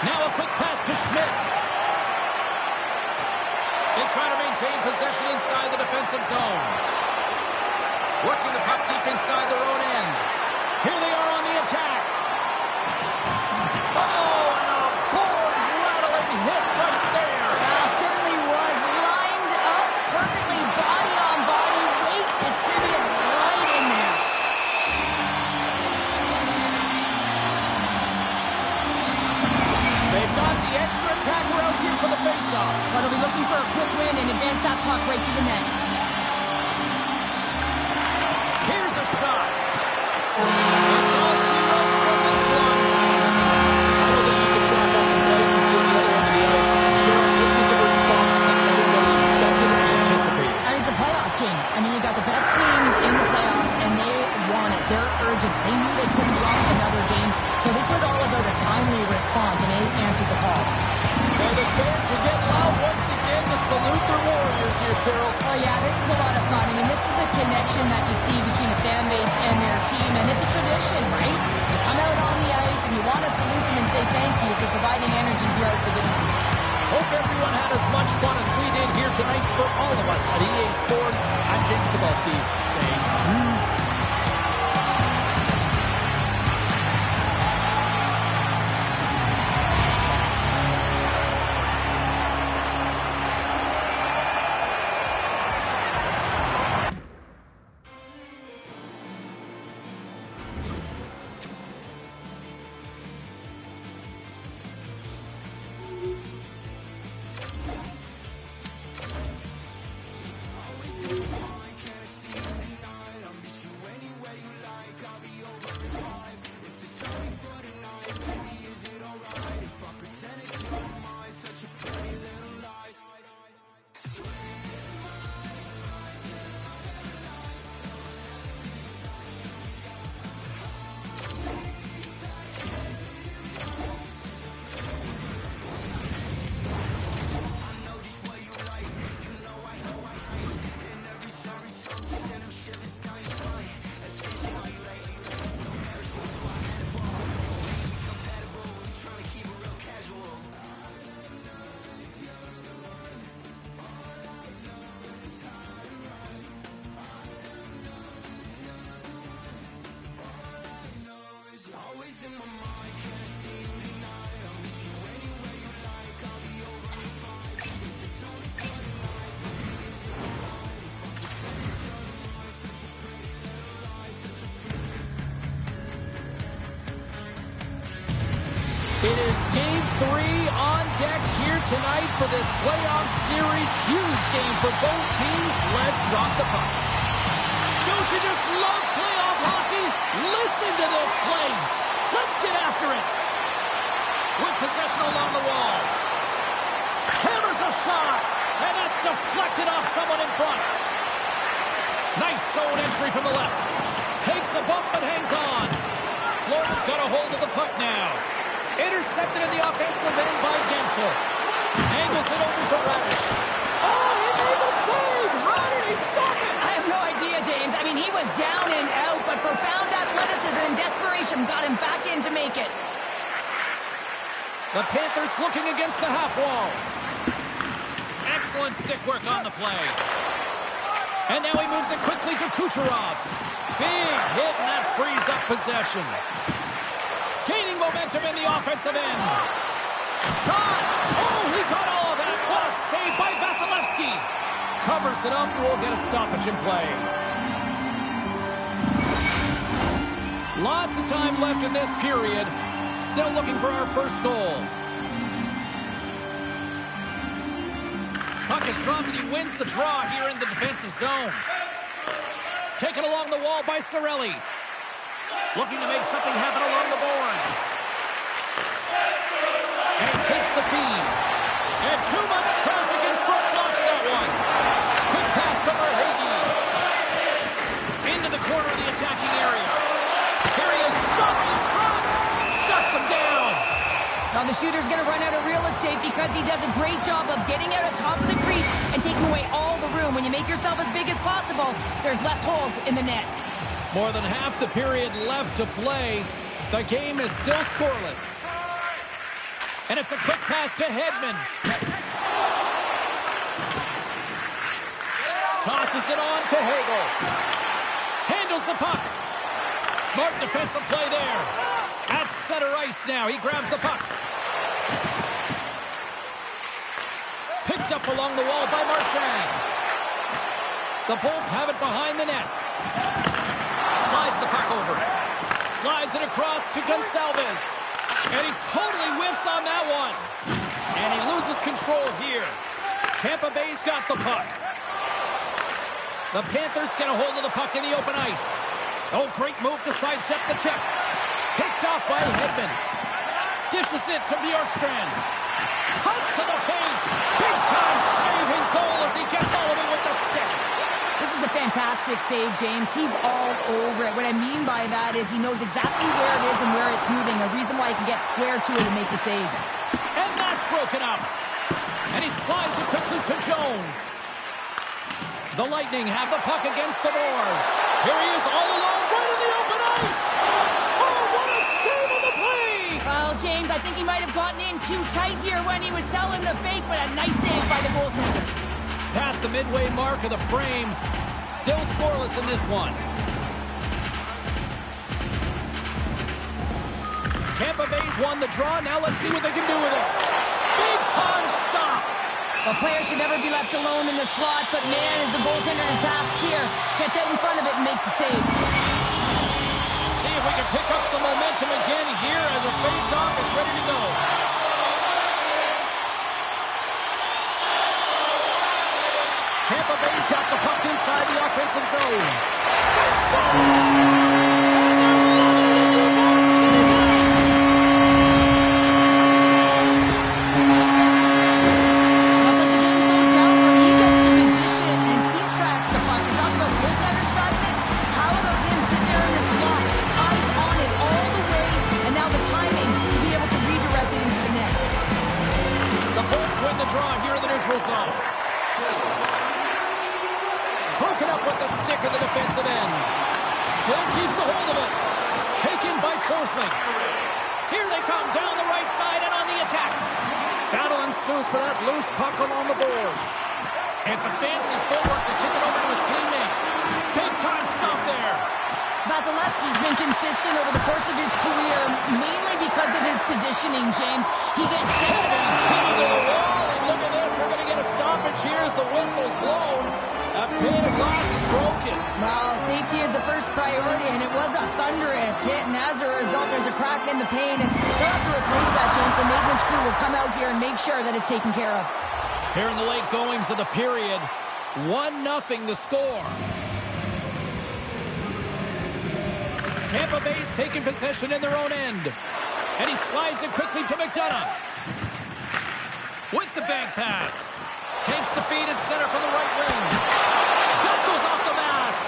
Now a quick pass to Schmidt. They try to maintain possession inside the defensive zone. Working the puck deep inside their own end. Here they are on the attack. Oh, and a board-rattling hit right there. Certainly was lined up perfectly, body on body, weight distributed right in there. They've got the extra attacker out here for the faceoff. Well, they'll be looking for a quick win and advance that puck right to the net. Here's a shot. That's all she wrote from this one. I don't think you can track up the plays and see at the other end of the ice. Sure, this was the response that everybody expected and anticipated. And it's the playoffs, James. I mean, you got the best teams in the playoffs, and they want it. They're urgent. imagine. They knew they couldn't drop another game, so this was all about a timely response, and they answered the call. And the fans are getting loud once again to salute their Warriors here, Cheryl. Oh, yeah, this is a lot of fun. I mean, this is the connection that you see between a fan base and their team, and it's a tradition, right? You come out on the ice, and you want to salute them and say thank you for providing energy throughout the game. Hope everyone had as much fun as we did here tonight. For all of us at EA Sports, I'm James Cebulski saying peace. It is Game 3 on deck here tonight for this playoff series. Huge game for both teams. Let's drop the puck. Don't you just love playoff hockey? Listen to this place. Let's get after it. With possession along the wall. Hammers a shot. And that's deflected off someone in front. Nice zone entry from the left. Takes a bump and hangs on. Florida's got a hold of the puck now. Intercepted in the offensive end by Gensel. Angles it over to Radish. Oh, he made the save! How did he stop it? I have no idea, James. I mean, he was down and out, but profound athleticism and desperation got him back in to make it. The Panthers looking against the half wall. Excellent stick work on the play. And now he moves it quickly to Kucherov. Big hit, and that frees up possession. Gaining momentum in the offensive end. Shot! Oh, he got all of that. What a save by Vasilevsky. Covers it up. We'll get a stoppage in play. Lots of time left in this period. Still looking for our first goal. Puck is dropped and he wins the draw here in the defensive zone. Taken along the wall by Cirelli. Looking to make something happen along the boards. And he takes the feed. And too much traffic in front blocks that one. Quick pass to Verhaeghe. Into the corner of the attacking area. Here he is, shot in front. Shuts him down. Now the shooter's going to run out of real estate because he does a great job of getting out on top of the crease and taking away all the room. When you make yourself as big as possible, there's less holes in the net. More than half the period left to play. The game is still scoreless. And it's a quick pass to Hedman. Tosses it on to Hagel. Handles the puck. Smart defensive play there. At center ice now. He grabs the puck. Picked up along the wall by Marchand. The Bolts have it behind the net. Slides the puck over. Slides it across to Gonçalves. And he totally whiffs on that one. And he loses control here. Tampa Bay's got the puck. The Panthers get a hold of the puck in the open ice. Oh, great move to sidestep the check. Picked off by Hedman. Dishes it to Bjorkstrand. Cuts to the paint. Big time saving goal as he gets all of it with the stick. This is a fantastic save, James. He's all over it. What I mean by that is he knows exactly where it is and where it's moving. A reason why he can get square to it and make the save. And that's broken up. And he slides it quickly to Jones. The Lightning have the puck against the boards. Here he is all alone right in the open ice. Oh, what a save on the play! Well, James, I think he might have gotten in too tight here when he was selling the fake, but a nice save by the goaltender. Past the midway mark of the frame. Still scoreless in this one. Tampa Bay's won the draw. Now let's see what they can do with it. Big time stop. The player should never be left alone in the slot, but man, is the goaltender to task here. Gets out in front of it and makes the save. See if we can pick up some momentum again here as the face-off is ready to go. Tampa Bay's got the puck inside the offensive zone. They score! Draw here in the neutral zone. Broken up with the stick in the defensive end. Still keeps a hold of it. Taken by Forsling. Here they come down the right side and on the attack. Battle ensues for that loose puck along the boards. It's a fancy footwork to kick it over to his teammate. Big time stop there. Vasilevsky's been consistent over the course of his career, mainly because of his positioning, James. He gets hitting to the wall. Look at this, we're going to get a stoppage here as the whistle's blown. A pane of glass is broken. Well, safety is the first priority, and it was a thunderous hit, and as a result, there's a crack in the pane, and they'll have to replace that, James. The maintenance crew will come out here and make sure that it's taken care of. Here in the late goings of the period, 1-0 the score. Tampa Bay's taking possession in their own end, and he slides it quickly to McDonough. With the bank pass. Takes the feed at center from the right wing. That goes off the mask.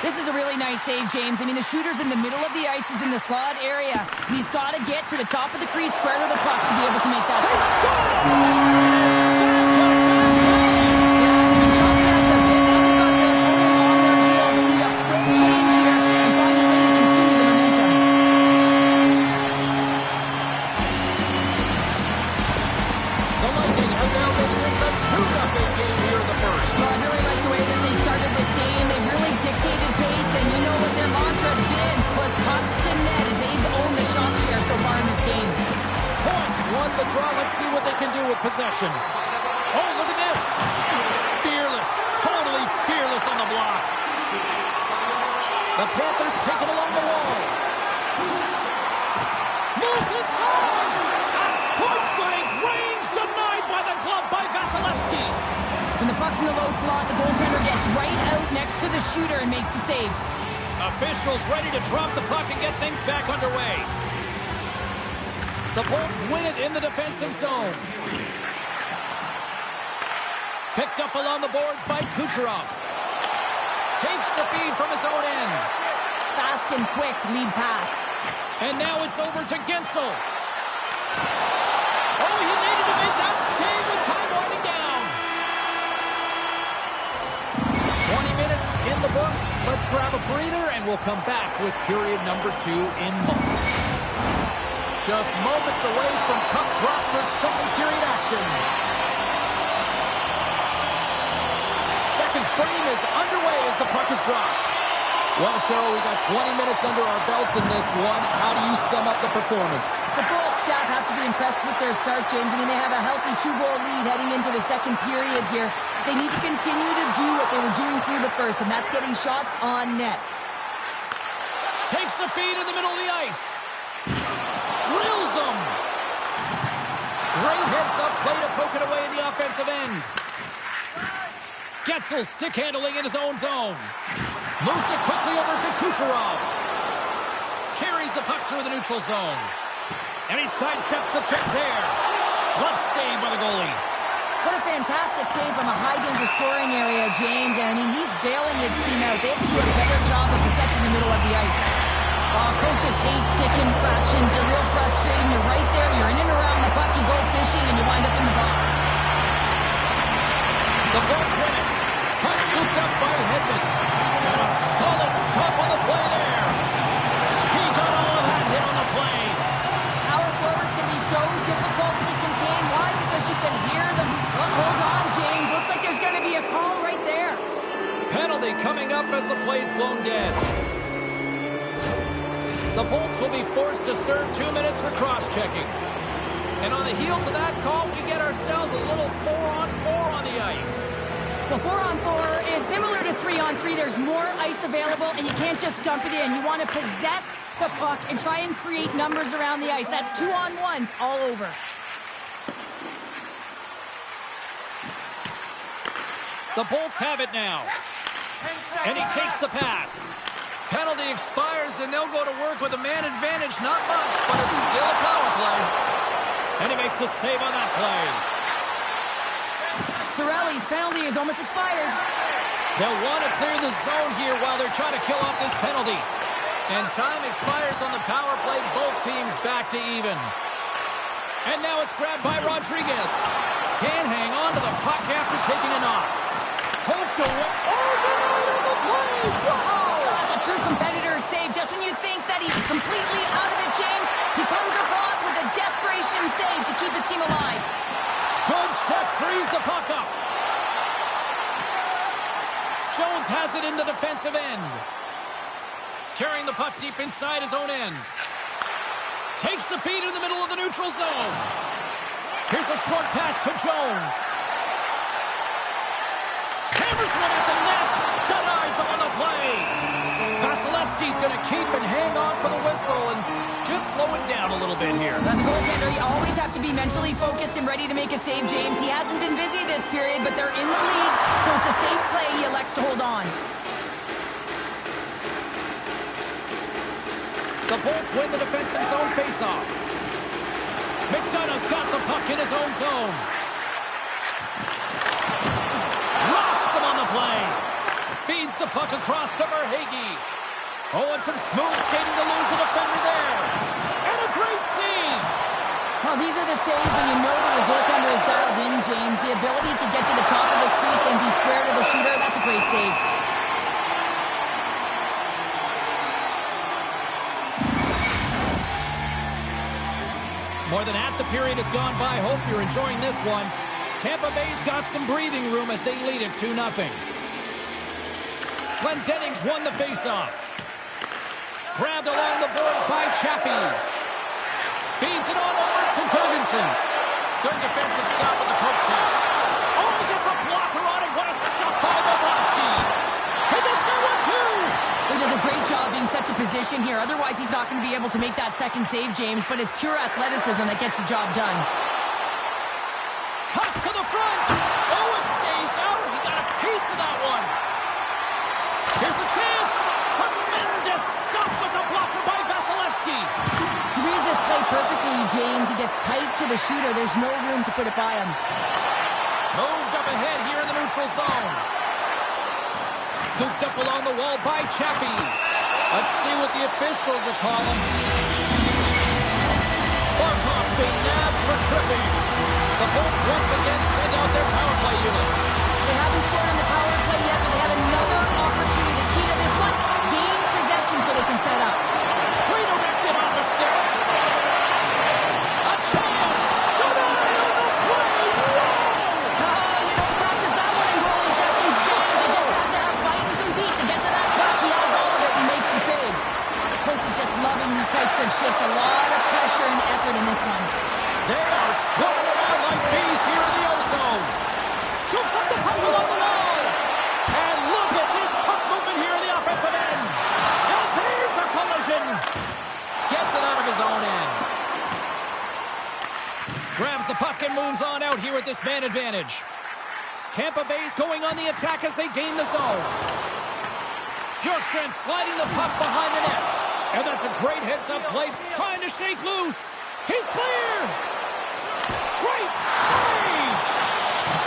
This is a really nice save, James. I mean, the shooter's in the middle of the ice. He's in the slot area. He's got to get to the top of the crease square to the puck to be able to make that save. The draw. Let's see what they can do with possession. Oh, look at this. Fearless. Totally fearless on the block. The Panthers take it along the wall. Moves inside. At point-blank range denied by the glove by Vasilevsky. When the puck's in the low slot, the goaltender gets right out next to the shooter and makes the save. Officials ready to drop the puck and get things back underway. The Bolts win it in the defensive zone. Picked up along the boards by Kucherov. Takes the feed from his own end. Fast and quick lead pass. And now it's over to Gensel. Oh, he needed to make that save with time winding down. 20 minutes in the books. Let's grab a breather and we'll come back with period number 2 in moments. Just moments away from puck drop for second period action. Second frame is underway as the puck is dropped. Well, Cheryl, we got 20 minutes under our belts in this one. How do you sum up the performance? The Bolts staff have to be impressed with their start, James. I mean, they have a healthy 2-goal lead heading into the second period here. They need to continue to do what they were doing through the first, and that's getting shots on net. Takes the feed in the middle of the ice. Drills them. Great heads-up play to poke it away in the offensive end. Gensel stick handling in his own zone. Moves it quickly over to Kucherov. Carries the puck through the neutral zone. And he sidesteps the check there. Glove save by the goalie. What a fantastic save from a high-danger scoring area, James. And, I mean, he's bailing his team out. They have to do a better job of protecting the middle of the ice. Coaches hate stick infractions. They're real frustrating. You're right there. You're in and around the puck. You go fishing, and you wind up in the box. The Bolts win it. Puck scooped up by Hedman. And a solid stop on the play there. He got all of that hit on the play. Power forwards can be so difficult to contain. Why? Because you can hear them. Oh, hold on, James. Looks like there's going to be a call right there. Penalty coming up as the play's blown dead. The Bolts will be forced to serve 2 minutes for cross-checking. And on the heels of that call, we get ourselves a little 4-on-4 on the ice. Well, 4-on-4 is similar to 3-on-3. There's more ice available, and you can't just dump it in. You want to possess the puck and try and create numbers around the ice. That's 2-on-1s all over. The Bolts have it now. And he takes the pass. Penalty expires, and they'll go to work with a man advantage. Not much, but it's still a power play. And he makes the save on that play. Cirelli's penalty is almost expired. They'll want to clear the zone here while they're trying to kill off this penalty. And time expires on the power play. Both teams back to even. And now it's grabbed by Rodriguez. Can't hang on to the puck after taking a knock. Poked away. Overnight on the play. Wow! That's a true competitor's save. Just when you think that he's completely out of it, James, he comes across with a desperation save to keep his team alive. Good check, frees the puck up. Jones has it in the defensive end. Carrying the puck deep inside his own end. Takes the feed in the middle of the neutral zone. Here's a short pass to Jones. Hammers one at the net. Denies him on the play. Vasilevsky's going to keep and hang on for the whistle and just slow it down a little bit here. As a goaltender, you always have to be mentally focused and ready to make a save, James. He hasn't been busy this period, but they're in the lead, so it's a safe play. He elects to hold on. The Bolts win the defensive zone faceoff. McDonough's got the puck in his own zone. Rocks him on the play. Feeds the puck across to Verhaeghe. Oh, and some smooth skating to lose the defender there. And a great save. Well, these are the saves when you know that the goaltender is dialed in, James. The ability to get to the top of the crease and be square to the shooter, that's a great save. More than half the period has gone by. Hope you're enjoying this one. Tampa Bay's got some breathing room as they lead it 2-0. Glendening's won the faceoff. Grabbed along the boards by Chappie. Feeds it on over to Jorgensen's. Good defensive stop with the poke check. Oh, he gets a blocker on it. What a stop by Bobrovsky. He gets that one too. He does a great job being set to position here. Otherwise, he's not going to be able to make that second save, James. But it's pure athleticism that gets the job done. Cuts to the front. Oh, it stays out. He got a piece of that one. Here's a chance. Tremendous stop with the blocker by Vasilevsky. He reads this play perfectly, James. He gets tight to the shooter. There's no room to put it by him. Moved up ahead here in the neutral zone. Scooped up along the wall by Chappie. Let's see what the officials are calling. Barkov's being nabbed for tripping. The Bolts once again send out their power play unit. They haven't scored on the power play yet, but they have another opportunity. The key to this one, gain possession so they can set up. Redirected on the stick. A chance. Denied on the play. Whoa! You don't practice that one in goalie sessions, James. You just have to have fight and compete to get to that puck. He has all of it. He makes the save. Coach is just loving these types of shifts. A lot of pressure and effort in this one. They are swarming around like bees here in the O-zone. Scoops up the puck along the wall. And look at this puck movement here in the offensive end. And there's a collision. Gets it out of his own end. Grabs the puck and moves on out here at this man advantage. Tampa Bay's going on the attack as they gain the zone. Bjorkstrand sliding the puck behind the net. And that's a great heads-up play, trying to shake loose. He's clear. Great save.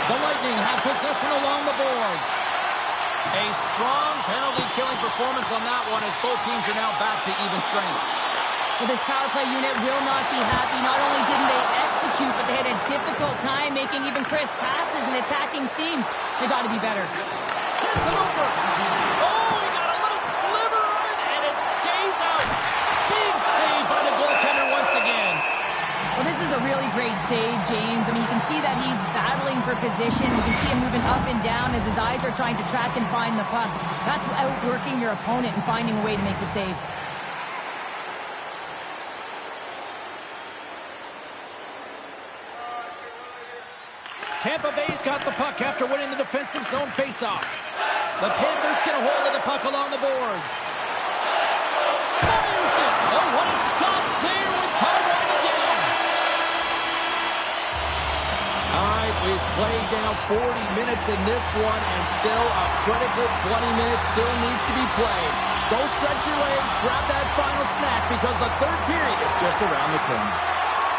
The Lightning have possession along the boards. A strong penalty-killing performance on that one as both teams are now back to even strength. Well, this power play unit will not be happy. Not only didn't they execute, but they had a difficult time making even crisp passes and attacking seams. They got to be better. Sends it over. Oh, he got a little sliver of it, and it stays out. Big save by the goaltender once again. Well, this is a really great save, James. I mean, you can see that he's battling for position. You can see him moving up and down as his eyes are trying to track and find the puck. That's outworking your opponent and finding a way to make the save. Tampa Bay's got the puck after winning the defensive zone faceoff. The Panthers get a hold of the puck along the boards. Fires it! Oh, what a stop there with time winding down. All right, we've played now 40 minutes in this one, and still a critical 20 minutes still needs to be played. Go stretch your legs, grab that final snack, because the third period is just around the corner.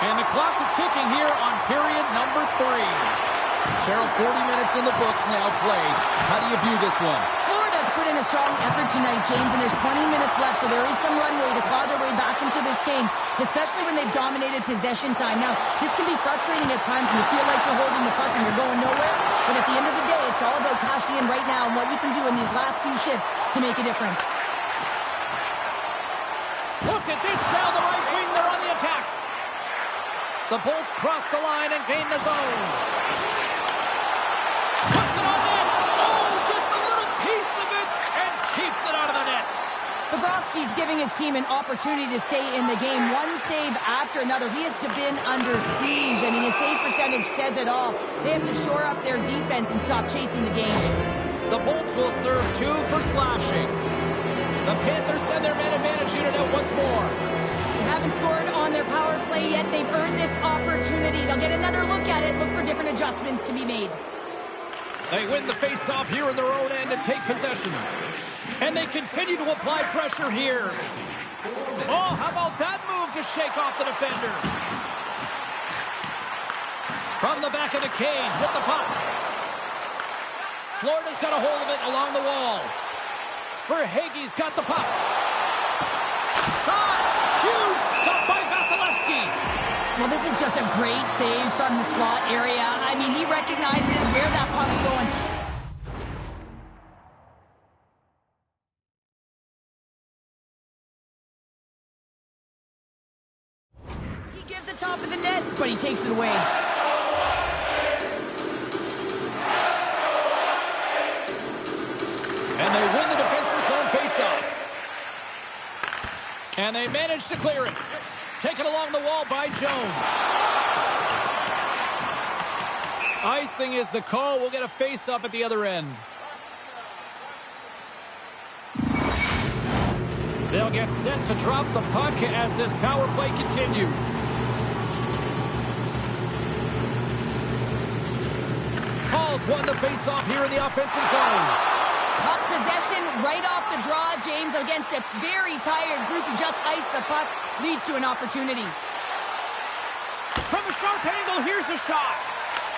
And the clock is ticking here on period number 3. Cheryl, 40 minutes in the books now played. How do you view this one? Florida's put in a strong effort tonight, James, and there's 20 minutes left, so there is some runway to claw their way back into this game, especially when they've dominated possession time. Now, this can be frustrating at times when you feel like you're holding the puck and you're going nowhere, but at the end of the day, it's all about cashing in right now and what you can do in these last few shifts to make a difference. Look at this down the right wing. They're on the attack. The Bolts cross the line and gain the zone. Puts it on net. Oh, gets a little piece of it and keeps it out of the net. Bobrovsky's giving his team an opportunity to stay in the game. One save after another. He has been under siege. I mean, his save percentage says it all. They have to shore up their defense and stop chasing the game. The Bolts will serve 2 for slashing. The Panthers send their man advantage unit out once more. They haven't scored on their power play yet. They've earned this opportunity. They'll get another look at it, look for different adjustments to be made. They win the face-off here in their own end and take possession. And they continue to apply pressure here. Oh, how about that move to shake off the defender? From the back of the cage with the puck. Florida's got a hold of it along the wall. Verhaeghe's got the puck. Shot! Huge stop by Vasilevsky. Well, this is just a great save from the slot area. I mean, he recognizes where that puck's going. He gives the top of the net, but he takes it away. And they win the defensive zone faceoff. And they manage to clear it. Taken along the wall by Jones. Icing is the call. We'll get a face-up at the other end. They'll get set to drop the puck as this power play continues. Hall's won the face-off here in the offensive zone. Puck possession right off the draw, James, against a very tired group. He just iced the puck, leads to an opportunity. From a sharp angle, here's a shot.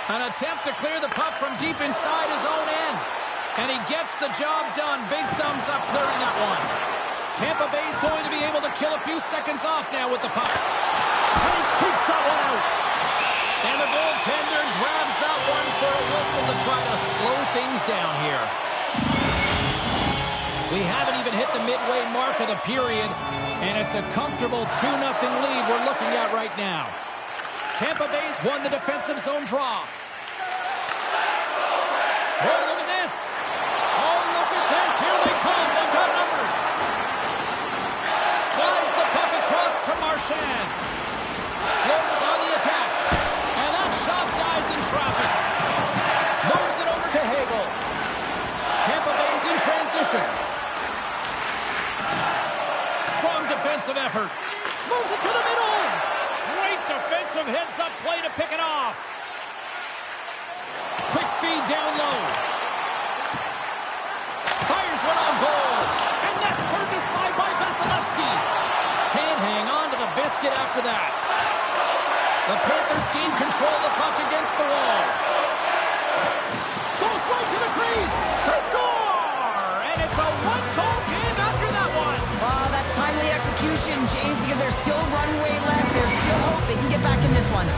An attempt to clear the puck from deep inside his own end. And he gets the job done. Big thumbs up clearing that one. Tampa Bay's going to be able to kill a few seconds off now with the puck. And he keeps that one out. And the goaltender grabs that one for a whistle to try to slow things down here. We haven't even hit the midway mark of the period, and it's a comfortable 2-0 lead we're looking at right now. Tampa Bay's won the defensive zone draw. Oh, look at this. Oh, look at this. Here they come. They've got numbers. Slides the puck across to Marchand. Florida's on the attack. And that shot dives in traffic. Moves it over to Hagel. Tampa Bay's in transition. Strong defensive effort. Moves it to the middle. Great defensive heads-up play to pick it off. Quick feed down low. Fires one on goal. And that's turned aside by Vasilevsky. Can't hang on to the biscuit after that. The Panthers gain control of the puck against the wall. right to the crease. They score! And it's a one-goal game after that one. Oh, that's timely execution, James, because there's still runway left. There's still hope they can get back in this one.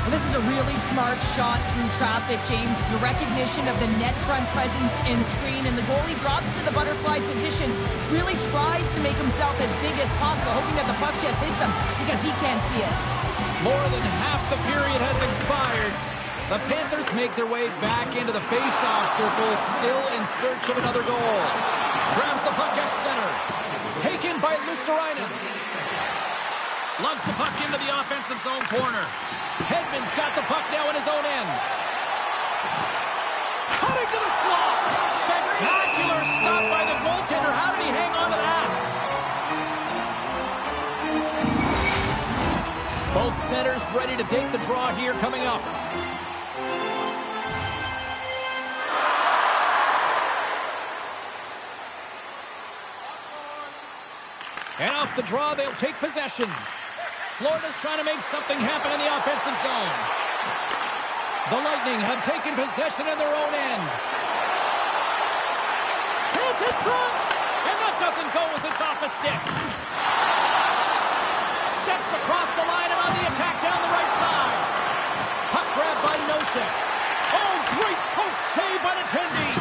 And this is a really smart shot through traffic, James. The recognition of the net front presence and screen, and the goalie drops to the butterfly position, really tries to make himself as big as possible, hoping that the puck just hits him because he can't see it. More than half the period has expired. The Panthers make their way back into the face-off circle, still in search of another goal. Grabs the puck at center. Taken by Lusterainen. Lugs the puck into the offensive zone corner. Hedman's got the puck now in his own end. Cutting to the slot. Spectacular stop by the goaltender. How did he hang on to that? Both centers ready to take the draw here coming up. And off the draw, they'll take possession. Florida's trying to make something happen in the offensive zone. The Lightning have taken possession in their own end. Chance in front! And that doesn't go as it's off a stick. Steps across the line and on the attack down the right side. Puck grab by Nosek. Oh, great poke save by Nattendi.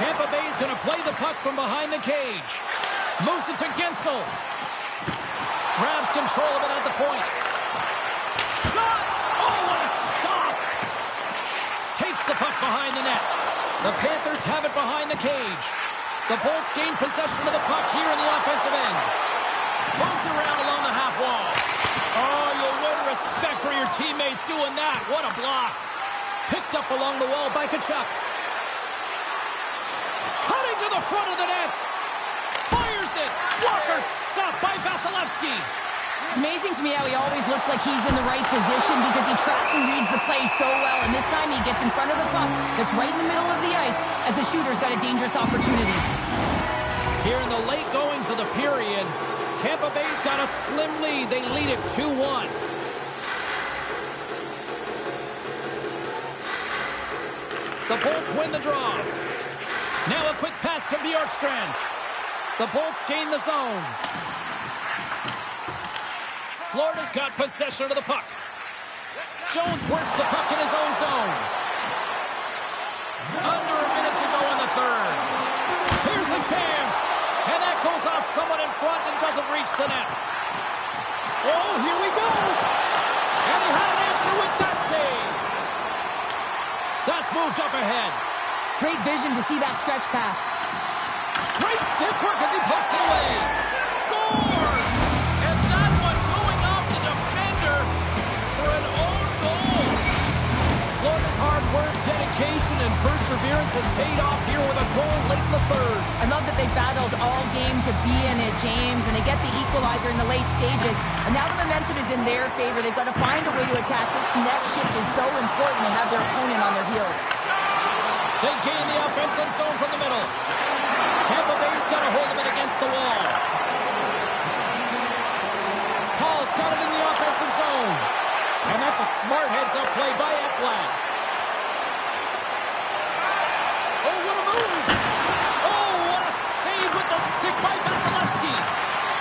Tampa Bay's going to play the puck from behind the cage. Moves it to Gensel. Grabs control of it at the point. Shot! Oh, what a stop! Takes the puck behind the net. The Panthers have it behind the cage. The Bolts gain possession of the puck here in the offensive end. Moves it around along the half wall. Oh, you'll win respect for your teammates doing that. What a block. Picked up along the wall by Tkachuk. Cutting to the front of the net. Fires it. Walker stopped by Vasilevsky. It's amazing to me how he always looks like he's in the right position because he tracks and reads the play so well. And this time he gets in front of the puck that's right in the middle of the ice as the shooter's got a dangerous opportunity. Here in the late goings of the period, Tampa Bay's got a slim lead. They lead it 2-1. The Bolts win the draw. Now a quick pass to Bjorkstrand. The Bolts gain the zone. Florida's got possession of the puck. Jones works the puck in his own zone. Under a minute to go in the third. Here's a chance. And that goes off someone in front and doesn't reach the net. Oh, here we go. And he had an answer with that save. That's moved up ahead. Great vision to see that stretch pass. Great stick work as he puts it away. Scores! And that one going off the defender for an own goal. Florida's hard work, dedication, and perseverance has paid off here with a goal late in the third. I love that they battled all game to be in it, James, and they get the equalizer in the late stages. And now the momentum is in their favor. They've got to find a way to attack. This next shift is so important to have their opponent on their heels. They gain the offensive zone from the middle. Tampa Bay's got a hold of it against the wall. Paul's got it in the offensive zone. And that's a smart heads-up play by Ekblad. Oh, what a move! Oh, what a save with the stick by Vasilevsky.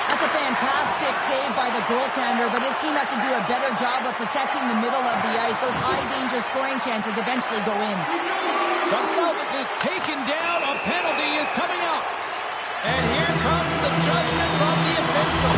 That's a fantastic save by the goaltender, but his team has to do a better job of protecting the middle of the ice. Those high-danger scoring chances eventually go in. Gonsalves is taken down. A penalty is coming up. And here comes the judgment from the official.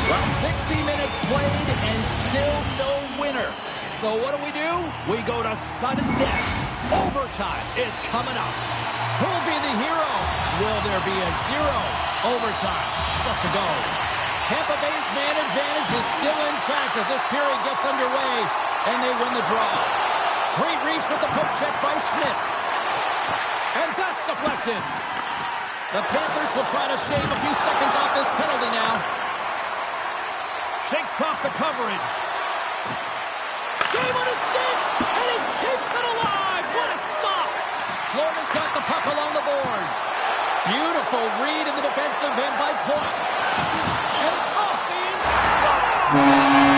Well, 60 minutes played and still no winner. So what do? We go to sudden death. Overtime is coming up. Who'll be the hero? Will there be a zero? Overtime set to go. Tampa Bay's man advantage is still intact as this period gets underway, and they win the draw. Great reach with the poke check by Schmidt. And that's deflected. The Panthers will try to shave a few seconds off this penalty now. Shakes off the coverage. Game on his back along the boards. Beautiful read in the defensive end by Point. And off the inside.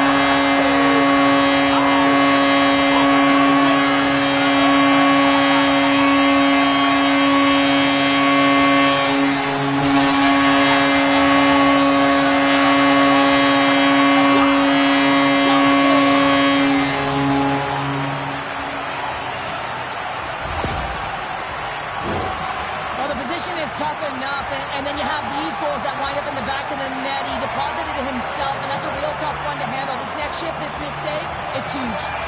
Tough enough, and then you have these goals that wind up in the back of the net. He deposited it himself, and that's a real tough one to handle. This next shift, this next save, it's huge.